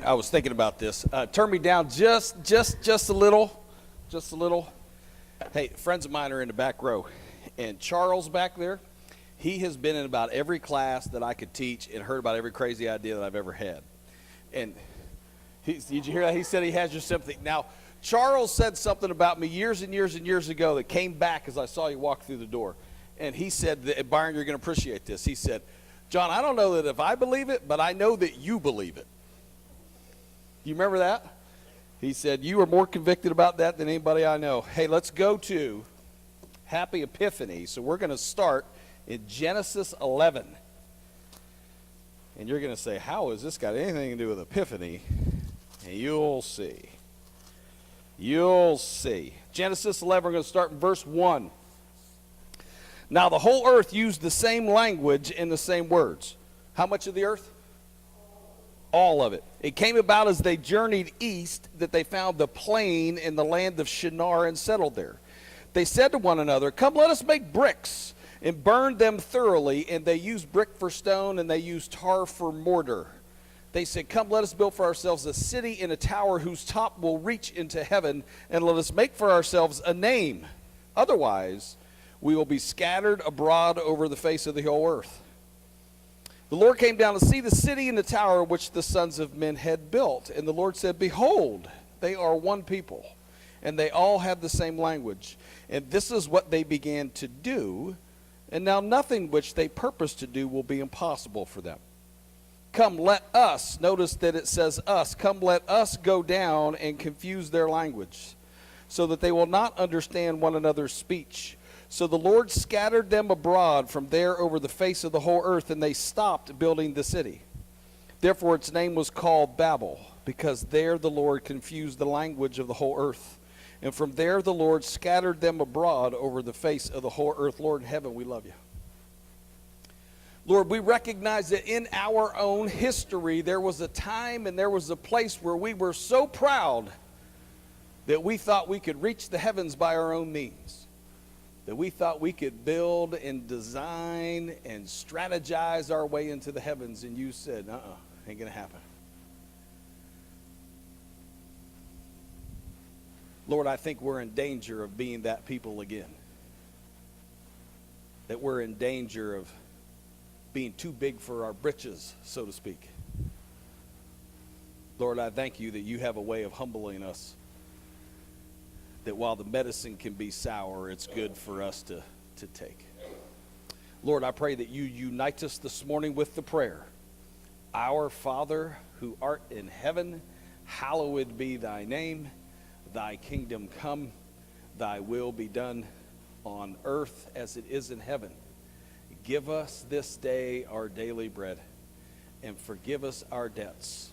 I was thinking about this. Turn me down just a little, just a little. Hey, friends of mine are in the back row, and Charles back there, he has been in about every class that I could teach and heard about every crazy idea that I've ever had. And did you hear that? He said he has your sympathy. Now, Charles said something about me years and years and years ago that came back as I saw you walk through the door. And he said, Byron, you're going to appreciate this. He said, John, I don't know that if I believe it, but I know that you believe it. You remember that? He said, you are more convicted about that than anybody I know. Hey, let's go to Happy Epiphany. So we're going to start in Genesis 11. And you're going to say, how has this got anything to do with Epiphany? And you'll see. You'll see. Genesis 11, we're going to start in verse 1. Now the whole earth used the same language and the same words. How much of the earth? All of it. It came about as they journeyed east that they found the plain in the land of Shinar and settled there. They said to one another, come, let us make bricks and burn them thoroughly. And they used brick for stone and they used tar for mortar. They said, come, let us build for ourselves a city and a tower whose top will reach into heaven, and let us make for ourselves a name. Otherwise, we will be scattered abroad over the face of the whole earth. The Lord came down to see the city and the tower which the sons of men had built. And the Lord said, behold, they are one people, and they all have the same language. And this is what they began to do. And now nothing which they purpose to do will be impossible for them. Come, let us, notice that it says us, come, let us go down and confuse their language, so that they will not understand one another's speech. So the Lord scattered them abroad from there over the face of the whole earth, and they stopped building the city. Therefore its name was called Babel, because there the Lord confused the language of the whole earth. And from there the Lord scattered them abroad over the face of the whole earth. Lord in heaven, we love you. Lord, we recognize that in our own history there was a time and there was a place where we were so proud that we thought we could reach the heavens by our own means. That we thought we could build and design and strategize our way into the heavens, and you said, ain't going to happen. Lord, I think we're in danger of being that people again. That we're in danger of being too big for our britches, so to speak. Lord, I thank you that you have a way of humbling us. That while the medicine can be sour, it's good for us to take. Lord, I pray that you unite us this morning with the prayer. Our Father, who art in heaven, hallowed be thy name. Thy kingdom come, thy will be done on earth as it is in heaven. Give us this day our daily bread, and forgive us our debts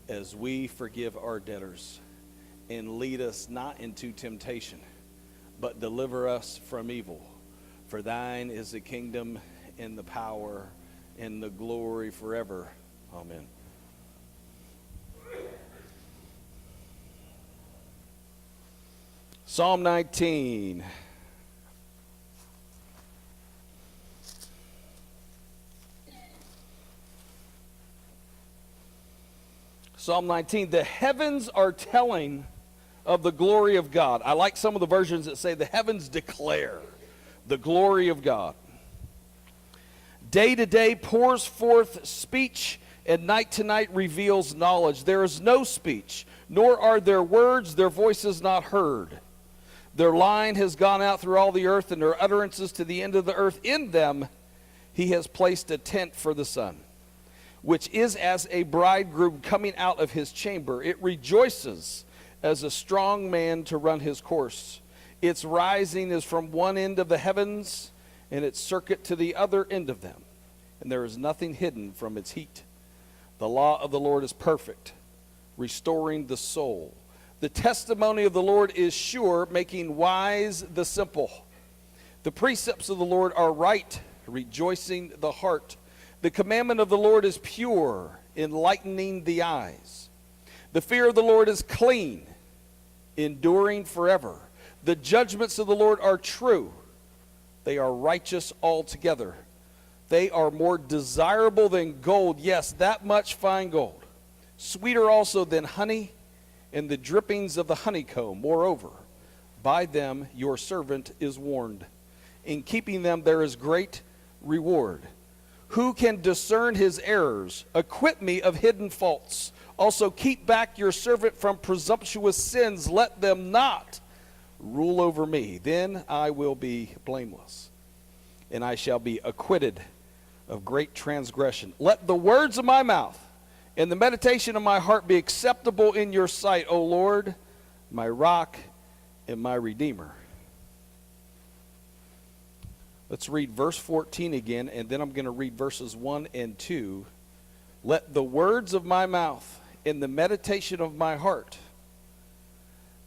as we forgive our debtors. And lead us not into temptation, but deliver us from evil. For thine is the kingdom and the power and the glory forever. Amen. Psalm 19. Psalm 19. The heavens are telling of the glory of God. I like some of the versions that say the heavens declare the glory of God. Day to day pours forth speech, and night to night reveals knowledge. There is no speech, nor are there words, their voices not heard. Their line has gone out through all the earth, and their utterances to the end of the earth. In them he has placed a tent for the sun, which is as a bridegroom coming out of his chamber. It rejoices as a strong man to run his course. Its rising is from one end of the heavens, and its circuit to the other end of them. And there is nothing hidden from its heat. The law of the Lord is perfect, restoring the soul. The testimony of the Lord is sure, making wise the simple. The precepts of the Lord are right, rejoicing the heart. The commandment of the Lord is pure, enlightening the eyes. The fear of the Lord is clean, enduring forever. The judgments of the Lord are true. They are righteous altogether. They are more desirable than gold, yes, that much fine gold. sweeter also than honey and the drippings of the honeycomb. Moreover, by them your servant is warned. In keeping them there is great reward. Who can discern his errors? Acquit me of hidden faults. Also keep back your servant from presumptuous sins. Let them not rule over me. Then I will be blameless, and I shall be acquitted of great transgression. Let the words of my mouth and the meditation of my heart be acceptable in your sight, O Lord, my rock and my redeemer. Let's read verse 14 again, and then I'm going to read verses 1 and 2. Let the words of my mouth and the meditation of my heart,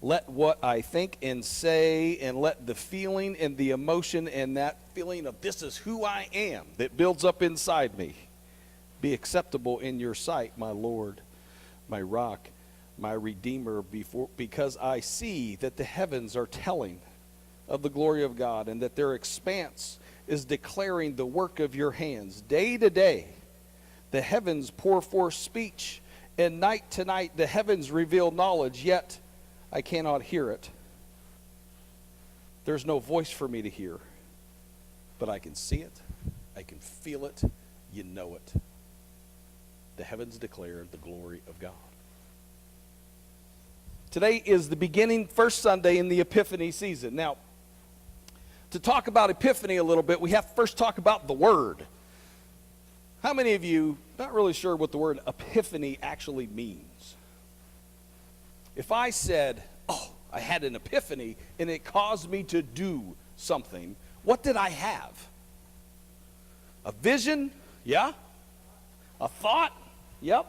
let what I think and say, and let the feeling and the emotion and that feeling of this is who I am that builds up inside me be acceptable in your sight, my Lord, my rock, my redeemer, because I see that the heavens are telling of the glory of God, and that their expanse is declaring the work of your hands. Day to day, the heavens pour forth speech, and night to night, the heavens reveal knowledge, yet I cannot hear it. There's no voice for me to hear, but I can see it, I can feel it, you know it. The heavens declare the glory of God. Today is the beginning, first Sunday in the Epiphany season. Now, to talk about Epiphany a little bit, we have to first talk about the word. How many of you not really sure what the word epiphany actually means? If I said, oh, I had an epiphany and it caused me to do something, what did I have? A vision? Yeah. A thought? Yep.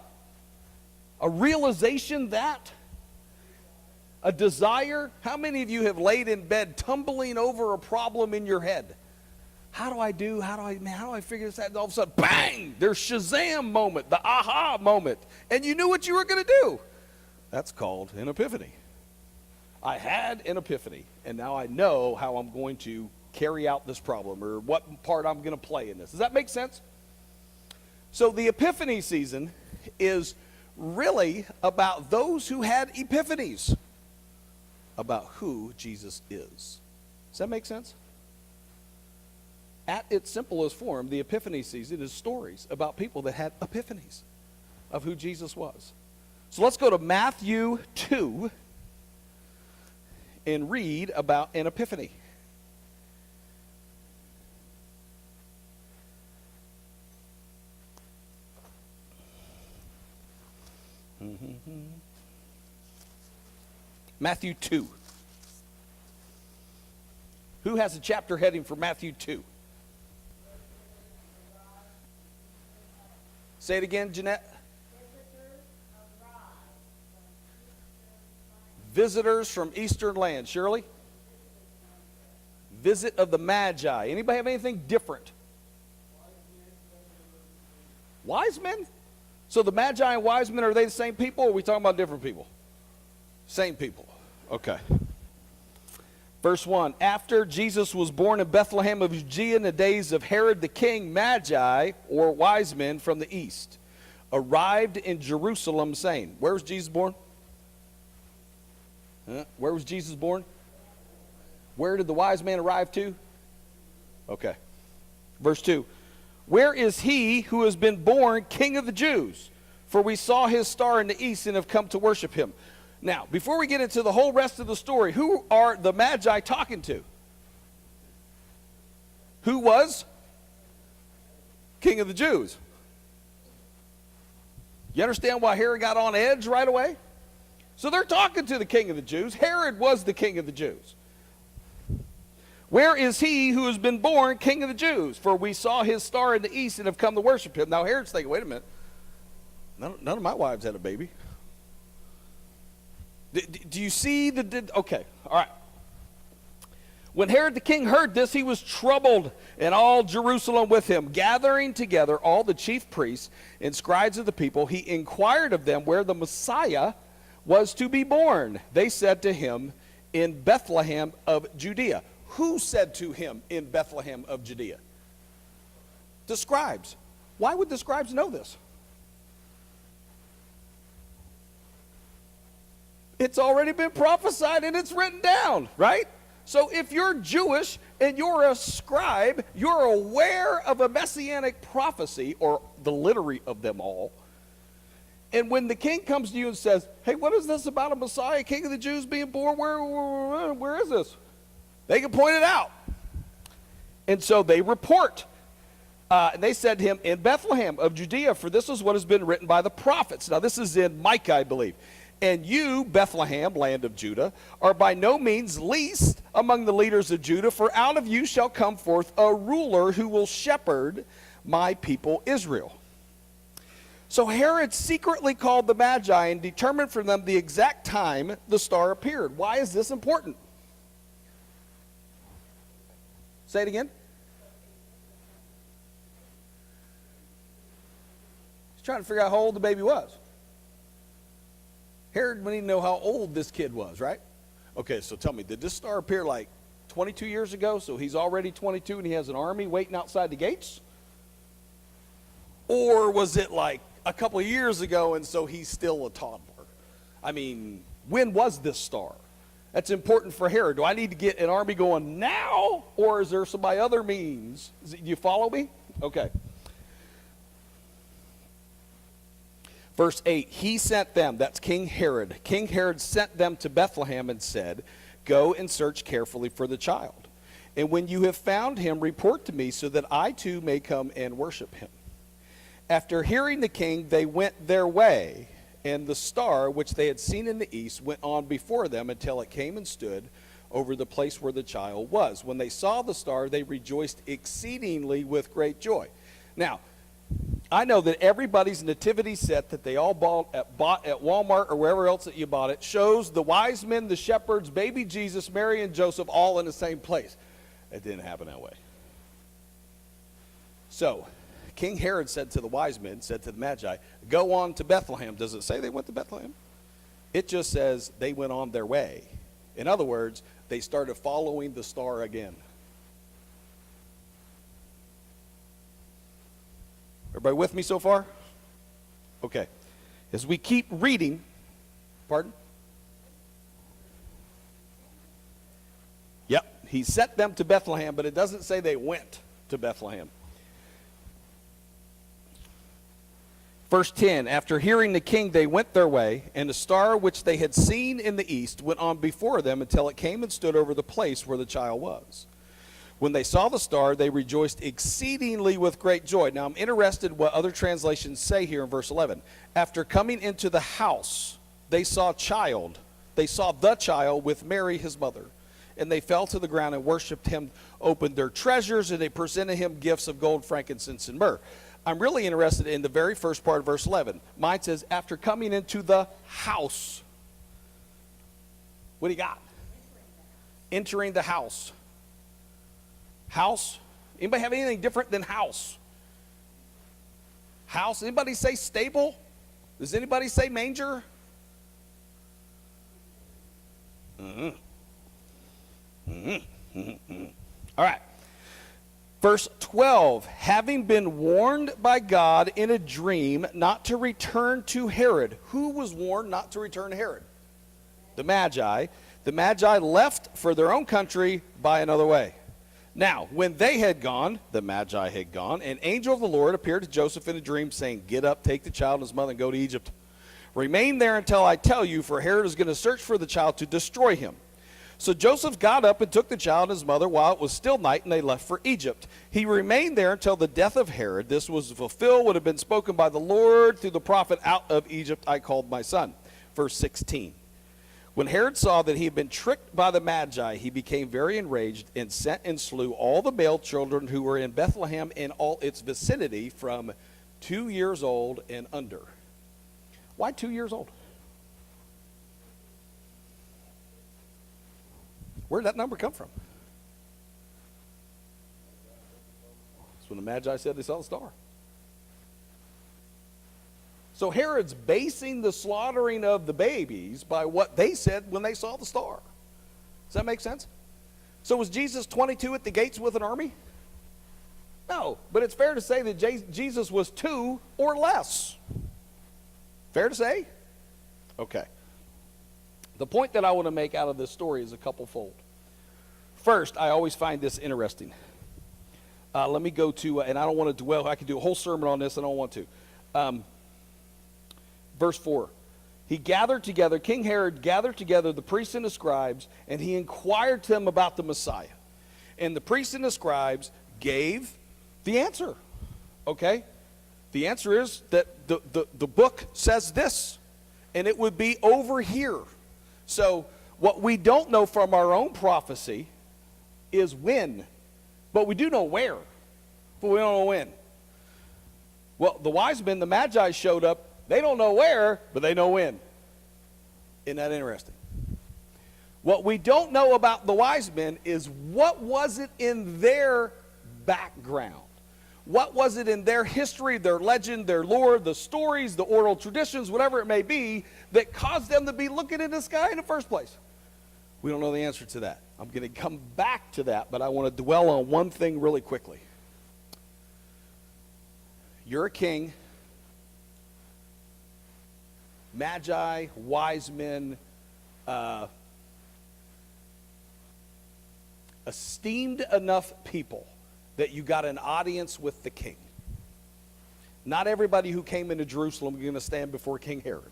A realization that? A desire? How many of you have laid in bed tumbling over a problem in your head? How do I figure this out? And all of a sudden, bang, there's Shazam moment, the aha moment. And you knew what you were going to do. That's called an epiphany. I had an epiphany, and now I know how I'm going to carry out this problem, or what part I'm going to play in this. Does that make sense? So the Epiphany season is really about those who had epiphanies about who Jesus is. Does that make sense? At its simplest form, the Epiphany season is stories about people that had epiphanies of who Jesus was. So let's go to Matthew 2 and read about an epiphany. Matthew 2. Who has a chapter heading for Matthew 2? Say it again, Jeanette. Visitors from Eastern land. Shirley? Visit of the Magi. Anybody have anything different? Wise men? So the Magi and wise men, are they the same people, or are we talking about different people? Same people. Okay. Verse 1. After Jesus was born in Bethlehem of Judea in the days of Herod the king, Magi, or wise men from the east, arrived in Jerusalem, saying, where was Jesus born? Where was Jesus born? Where did the wise men arrive to? Okay. Verse 2. Where is he who has been born King of the Jews? For we saw his star in the east and have come to worship him. Now, before we get into the whole rest of the story, who are the Magi talking to? Who was King of the Jews? You understand why Herod got on edge right away? So they're talking to the King of the Jews. Herod was the King of the Jews. Where is he who has been born King of the Jews? For we saw his star in the east and have come to worship him. Now Herod's thinking, wait a minute. None of my wives had a baby. Do you see okay, all right. When Herod the king heard this, he was troubled, and all Jerusalem with him. Gathering together all the chief priests and scribes of the people, he inquired of them where the Messiah was to be born. They said to him, in Bethlehem of Judea. Who said to him in Bethlehem of Judea? The scribes. Why would the scribes know this? It's already been prophesied and it's written down, right? So if you're Jewish and you're a scribe, you're aware of a messianic prophecy, or the literary of them all. And when the king comes to you and says, hey, what is this about a Messiah, king of the Jews being born? Where is this? They can point it out. And so they report. And they said to him, in Bethlehem of Judea, for this is what has been written by the prophets. Now this is in Micah, I believe. And you, Bethlehem, land of Judah, are by no means least among the leaders of Judah, for out of you shall come forth a ruler who will shepherd my people Israel. So Herod secretly called the Magi and determined from them the exact time the star appeared. Why is this important? Say it again. He's trying to figure out how old the baby was. Herod didn't know how old this kid was, right? Okay, so tell me, did this star appear like 22 years ago, so he's already 22 and he has an army waiting outside the gates? Or was it like a couple of years ago and so he's still a toddler? I mean, when was this star? That's important for Herod. Do I need to get an army going now, or is there some by other means? Do you follow me? Okay. Verse 8, he sent them, that's King Herod. King Herod sent them to Bethlehem and said, go and search carefully for the child. And when you have found him, report to me so that I too may come and worship him. After hearing the king, they went their way, and the star which they had seen in the east went on before them until it came and stood over the place where the child was. When they saw the star, they rejoiced exceedingly with great joy. Now, I know that everybody's nativity set that they all bought at Walmart or wherever else that you bought it shows the wise men, the shepherds, baby Jesus, Mary, and Joseph all in the same place. It didn't happen that way. So, King Herod said to the wise men, said to the Magi, go on to Bethlehem. Does it say they went to Bethlehem? It just says they went on their way. In other words, they started following the star again. Everybody with me so far? Okay. As we keep reading, pardon? Yep, he sent them to Bethlehem, but it doesn't say they went to Bethlehem. Verse 10, after hearing the king, they went their way, and the star which they had seen in the east went on before them until it came and stood over the place where the child was. When they saw the star, they rejoiced exceedingly with great joy. Now, I'm interested what other translations say here in verse 11. After coming into the house, they saw the child with Mary, his mother. And they fell to the ground and worshipped him, opened their treasures, and they presented him gifts of gold, frankincense, and myrrh. I'm really interested in the very first part of verse 11. Mine says, after coming into the house. What do you got? Entering the house. House? Anybody have anything different than house? House? Anybody say stable? Does anybody say manger? All right. Verse 12, having been warned by God in a dream not to return to Herod. Who was warned not to return to Herod? The Magi. The Magi left for their own country by another way. Now, when they had gone, the Magi had gone, an angel of the Lord appeared to Joseph in a dream, saying, get up, take the child and his mother, and go to Egypt. Remain there until I tell you, for Herod is going to search for the child to destroy him. So Joseph got up and took the child and his mother while it was still night, and they left for Egypt. He remained there until the death of Herod. This was to fulfill what had been spoken by the Lord through the prophet, out of Egypt I called my son. Verse 16. When Herod saw that he had been tricked by the Magi, he became very enraged and sent and slew all the male children who were in Bethlehem and all its vicinity from 2 years old and under. Why 2 years old? Where did that number come from? That's when the Magi said they saw the star. So Herod's basing the slaughtering of the babies by what they said when they saw the star. Does that make sense? So was Jesus 22 at the gates with an army? No, but it's fair to say that Jesus was 2 or less. Fair to say? Okay. The point that I want to make out of this story is a couple-fold. First, I always find this interesting. Let me go to, and I don't want to dwell, I could do a whole sermon on this, I don't want to. Verse 4. King Herod gathered together the priests and the scribes, and he inquired to them about the Messiah. And the priests and the scribes gave the answer. Okay? The answer is that the book says this, and it would be over here. So what we don't know from our own prophecy is when, but we do know where, but we don't know when. Well, the wise men, the magi showed up. They don't know where, but they know when. Isn't that interesting? What we don't know about the wise men is what was it in their background? What was it in their history, their legend, their lore, the stories, the oral traditions, whatever it may be, that caused them to be looking in the sky in the first place? We don't know the answer to that. I'm going to come back to that, but I want to dwell on one thing really quickly. You're a king. Magi, wise men, esteemed enough people that you got an audience with the king. Not everybody who came into Jerusalem is going to stand before King Herod.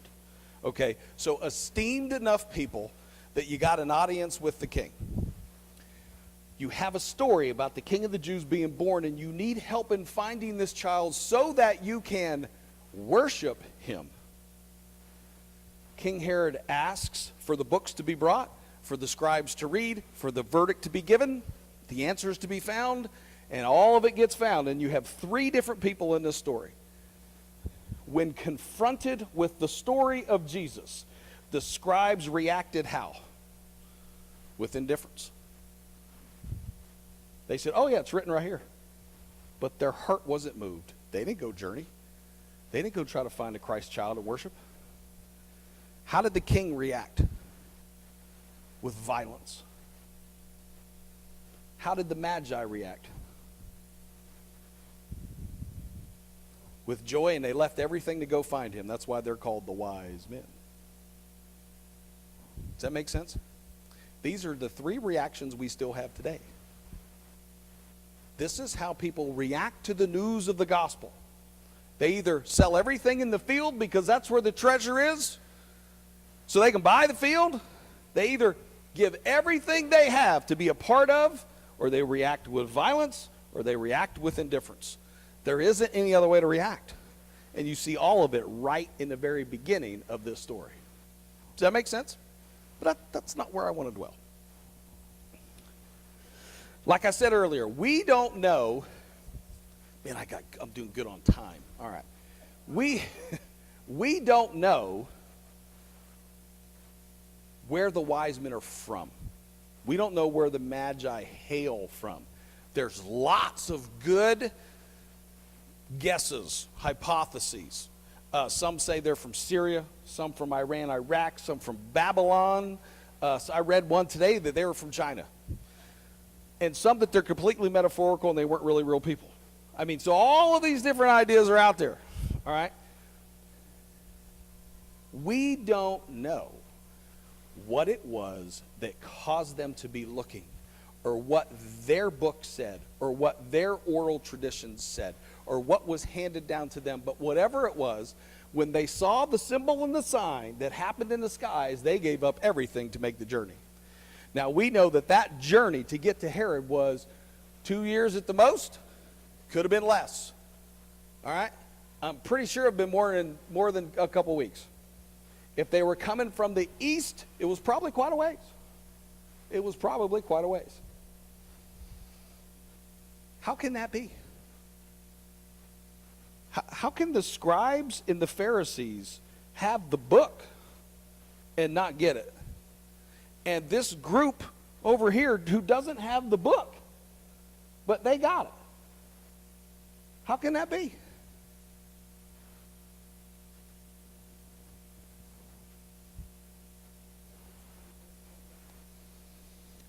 Okay, so esteemed enough people that you got an audience with the king. You have a story about the King of the Jews being born, and you need help in finding this child so that you can worship him. King Herod asks for the books to be brought, for the scribes to read, for the verdict to be given, the answers to be found, and all of it gets found. And you have three different people in this story. When confronted with the story of Jesus, the scribes reacted how? With indifference. They said, oh yeah, it's written right here. But their heart wasn't moved. They didn't go journey. They didn't go try to find a Christ child to worship. How did the king react? With violence. How did the magi react? With joy, and they left everything to go find him. That's why they're called the wise men. Does that make sense? These are the three reactions we still have today. This is how people react to the news of the gospel. They either sell everything in the field because that's where the treasure is, so they can buy the field. They either give everything they have to be a part of, or they react with violence, or they react with indifference. There isn't any other way to react. And you see all of it right in the very beginning of this story. Does that make sense? But that's not where I want to dwell. Like I said earlier, we don't know. Man, I'm doing good on time. All right. We don't know where the wise men are from. We don't know where the magi hail from. There's lots of good guesses, hypotheses. Some say they're from Syria, some from Iran, Iraq, some from Babylon. So I read one today that they were from China. And some that they're completely metaphorical and they weren't really real people. I mean, so all of these different ideas are out there, all right? We don't know what it was that caused them to be looking, or what their book said, or what their oral traditions said, or what was handed down to them. But whatever it was, when they saw the symbol and the sign that happened in the skies, they gave up everything to make the journey. Now, we know that that journey to get to Herod was 2 years at the most. Could have been less. All right? I'm pretty sure it would have been more than a couple weeks. If they were coming from the east, it was probably quite a ways. It was probably quite a ways. How can that be? How can the scribes and the Pharisees have the book and not get it? And this group over here who doesn't have the book, but they got it. How can that be?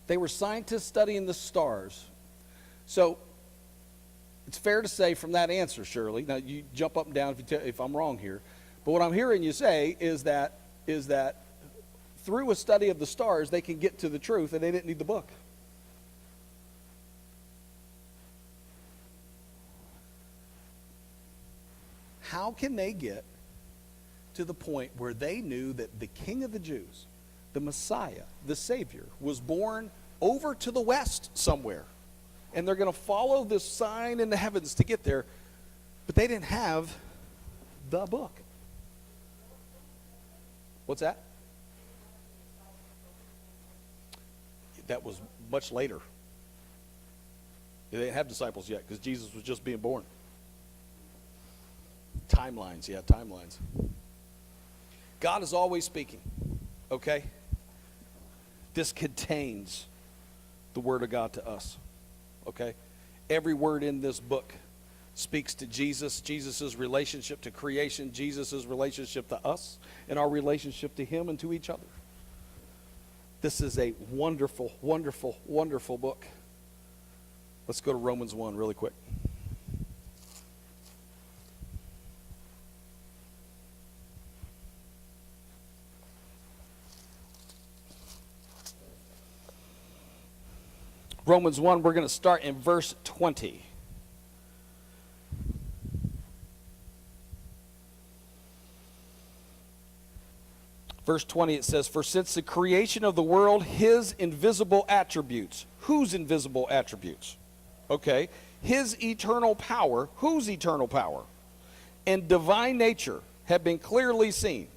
They were scientists studying the stars. So it's fair to say from that answer, Shirley, now you jump up and down if I'm wrong here, but what I'm hearing you say is that through a study of the stars, they can get to the truth, and they didn't need the book. How can they get to the point where they knew that the King of the Jews, the Messiah, the Savior, was born over to the west somewhere, and they're going to follow this sign in the heavens to get there, but they didn't have the book? What's that? That was much later. They didn't have disciples yet because Jesus was just being born. Timelines, yeah, timelines. God is always speaking, okay? This contains the Word of God to us, okay? Every word in this book speaks to Jesus, Jesus' relationship to creation, Jesus' relationship to us, and our relationship to Him and to each other. This is a wonderful, wonderful, wonderful book. Let's go to Romans 1 really quick. Romans 1, we're going to start in verse 20. Verse 20, it says, "For since the creation of the world, His invisible attributes." Whose invisible attributes? Okay. His eternal power. Whose eternal power? And divine nature have been clearly seen,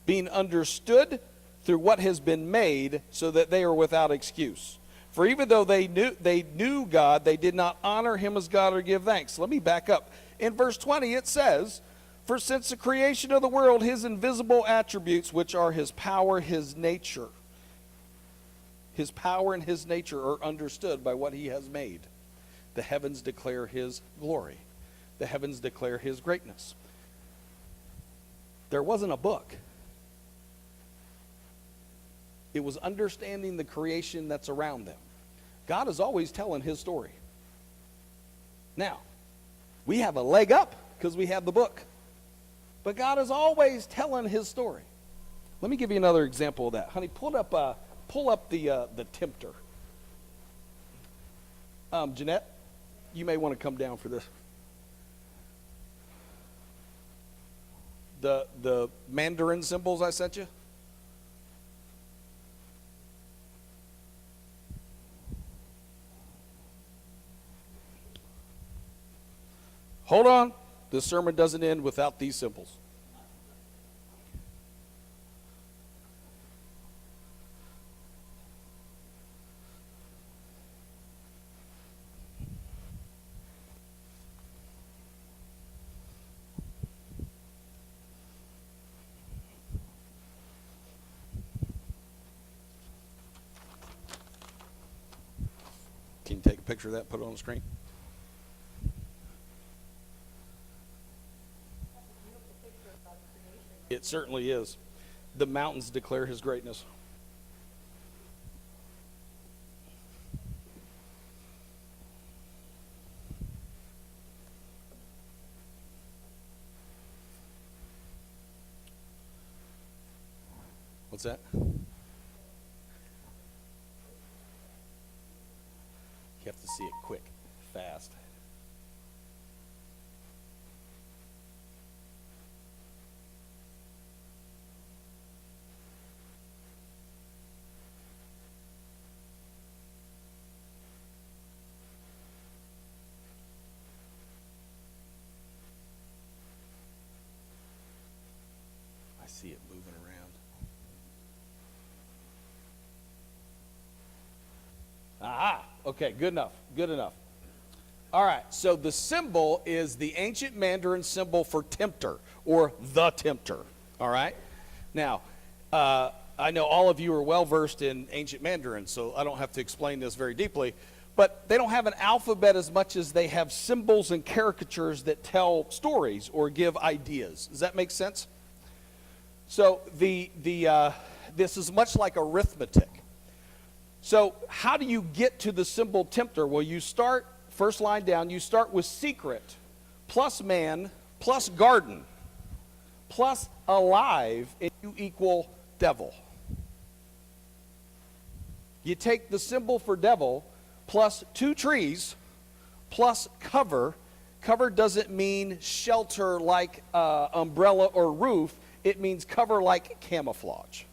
being understood through what has been made, so that they are without excuse. For even though they knew God, they did not honor Him as God or give thanks. Let me back up. In verse 20, it says, "For since the creation of the world, His invisible attributes, which are His power, His nature." His power and His nature are understood by what He has made. The heavens declare His glory. The heavens declare His greatness. There wasn't a book. It was understanding the creation that's around them. God is always telling His story. Now, we have a leg up because we have the book. But God is always telling His story. Let me give you another example of that. Honey, pull up the tempter. Jeanette, you may want to come down for this. The Mandarin symbols I sent you. Hold on. This sermon doesn't end without these symbols. Can you take a picture of that and put it on the screen? It certainly is. The mountains declare His greatness. What's that? You have to see it quick, fast. I see it moving around. Aha! Okay, good enough. Good enough. All right, so the symbol is the ancient Mandarin symbol for tempter, or the tempter. All right? Now, I know all of you are well versed in ancient Mandarin, so I don't have to explain this very deeply. But they don't have an alphabet as much as they have symbols and caricatures that tell stories or give ideas. Does that make sense? So this is much like arithmetic. So how do you get to the symbol tempter? Well, you start, first line down, you start with secret, plus man, plus garden, plus alive, and you equal devil. You take the symbol for devil plus 2 trees plus cover. Cover doesn't mean shelter like umbrella or roof. It means cover like camouflage.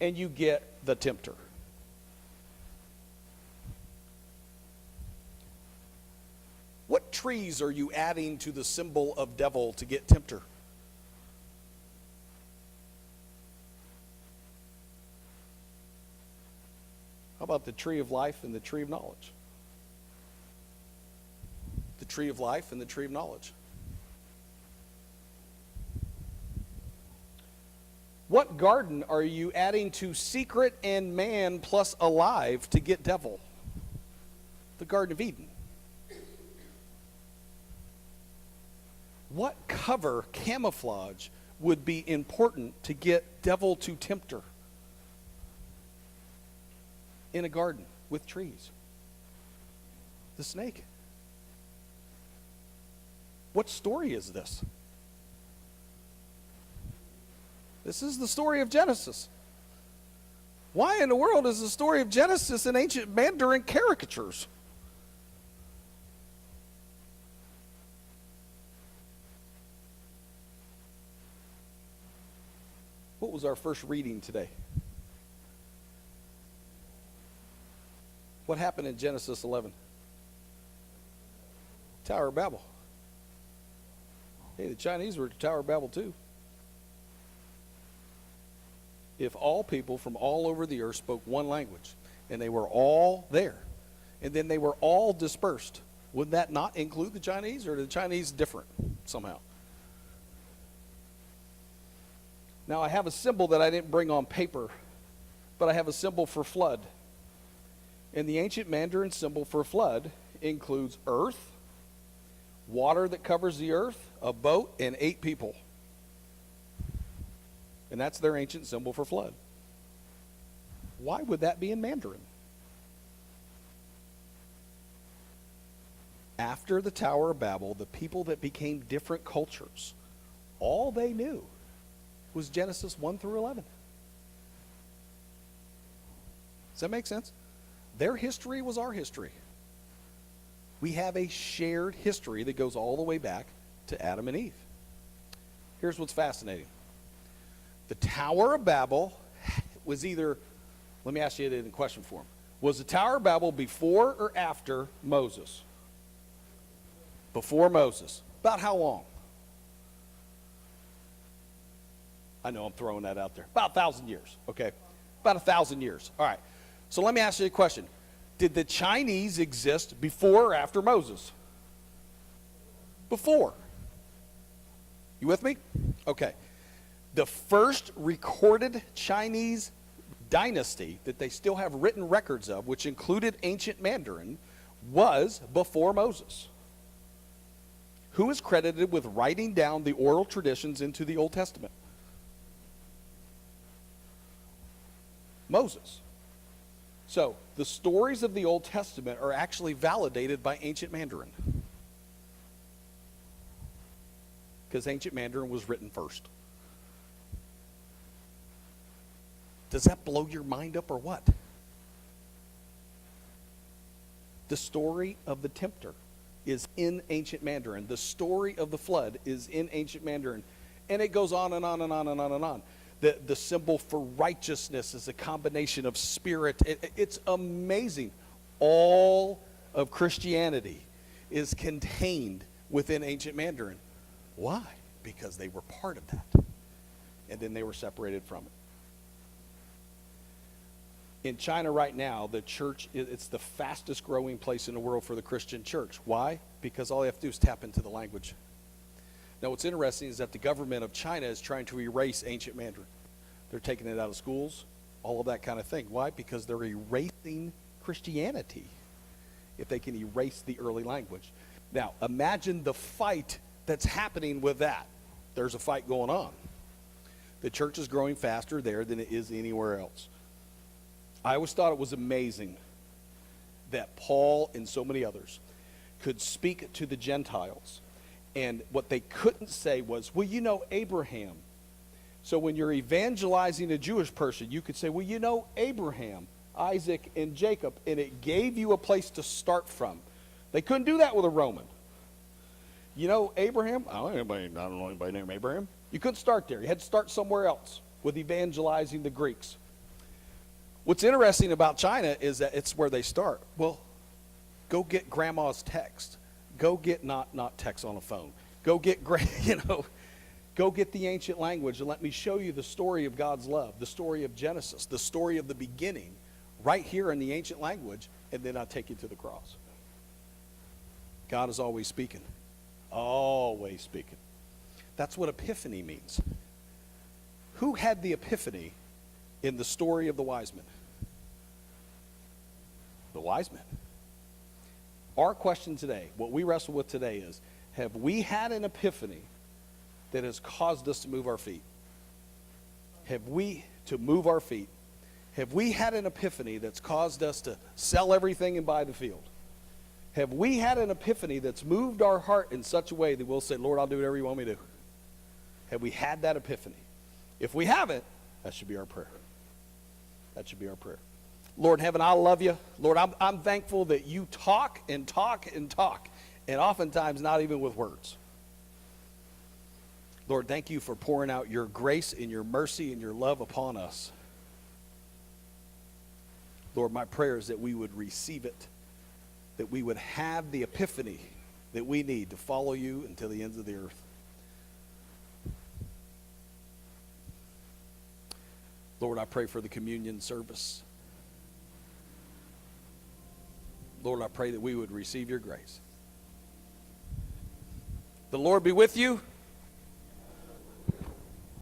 And you get the tempter. What trees are you adding to the symbol of devil to get tempter? How about the tree of life and the tree of knowledge? The tree of life and the tree of knowledge. What garden are you adding to secret and man plus alive to get devil? The Garden of Eden. What cover, camouflage, would be important to get devil to tempter in a garden with trees? The snake. What story is this? This is the story of Genesis. Why in the world is the story of Genesis in ancient Mandarin caricatures? What was our first reading today? What happened in Genesis 11? Tower of Babel. Hey, the Chinese were at the Tower of Babel too. If all people from all over the earth spoke one language, and they were all there, and then they were all dispersed, would that not include the Chinese, or are the Chinese different somehow? Now, I have a symbol that I didn't bring on paper, but I have a symbol for flood. And the ancient Mandarin symbol for flood includes earth, water that covers the earth, a boat, and 8 people. And that's their ancient symbol for flood. Why would that be in Mandarin? After the Tower of Babel, the people that became different cultures, all they knew was Genesis 1 through 11. Does that make sense? Their history was our history. We have a shared history that goes all the way back to Adam and Eve. Here's what's fascinating. The Tower of Babel was either, let me ask you it in question form. Was the Tower of Babel before or after Moses? Before Moses. About how long? I know I'm throwing that out there. About 1,000 years, okay? About 1,000 years. All right. So let me ask you a question. Did the Chinese exist before or after Moses? Before. You with me? Okay. The first recorded Chinese dynasty that they still have written records of, which included ancient Mandarin, was before Moses. Who is credited with writing down the oral traditions into the Old Testament? Moses. So, the stories of the Old Testament are actually validated by ancient Mandarin. Because ancient Mandarin was written first. Does that blow your mind up or what? The story of the tempter is in ancient Mandarin. The story of the flood is in ancient Mandarin. And it goes on and on and on and on and on. The symbol for righteousness is a combination of spirit. It's amazing. All of Christianity is contained within ancient Mandarin. Why? Because they were part of that. And then they were separated from it. In China right now, the church, it's the fastest growing place in the world for the Christian church. Why? Because all you have to do is tap into the language. Now, what's interesting is that the government of China is trying to erase ancient Mandarin. They're taking it out of schools, all of that kind of thing. Why? Because they're erasing Christianity if they can erase the early language. Now, imagine the fight that's happening with that. There's a fight going on. The church is growing faster there than it is anywhere else. I always thought it was amazing that Paul and so many others could speak to the Gentiles. And what they couldn't say was, well, you know, Abraham So when you're evangelizing a Jewish person, you could say, well, you know, Abraham, Isaac, and Jacob, and it gave you a place to start from. They couldn't do that with a Roman. You know, Abraham, I don't know anybody named Abraham. You couldn't start there. You had to start somewhere else with evangelizing the Greeks. What's interesting about China is that it's where they start. Well, go get grandma's text. Go get not text on a phone. Go get, go get the ancient language and let me show you the story of God's love, the story of Genesis, the story of the beginning, right here in the ancient language, and then I'll take you to the cross. God is always speaking. Always speaking. That's what epiphany means. Who had the epiphany in the story of the wise men? The wise men. Our question today, what we wrestle with today is, have we had an epiphany that has caused us to move our feet? Have we had an epiphany that's caused us to sell everything and buy the field? Have we had an epiphany that's moved our heart in such a way that we'll say, Lord, I'll do whatever you want me to do? Have we had that epiphany? If we haven't, that should be our prayer. That should be our prayer. Lord in heaven, I love you. Lord, I'm thankful that you talk and talk and talk, and oftentimes not even with words. Lord, thank you for pouring out your grace and your mercy and your love upon us. Lord, my prayer is that we would receive it, that we would have the epiphany that we need to follow you until the ends of the earth. Lord, I pray for the communion service. Lord, I pray that we would receive your grace. The Lord be with you.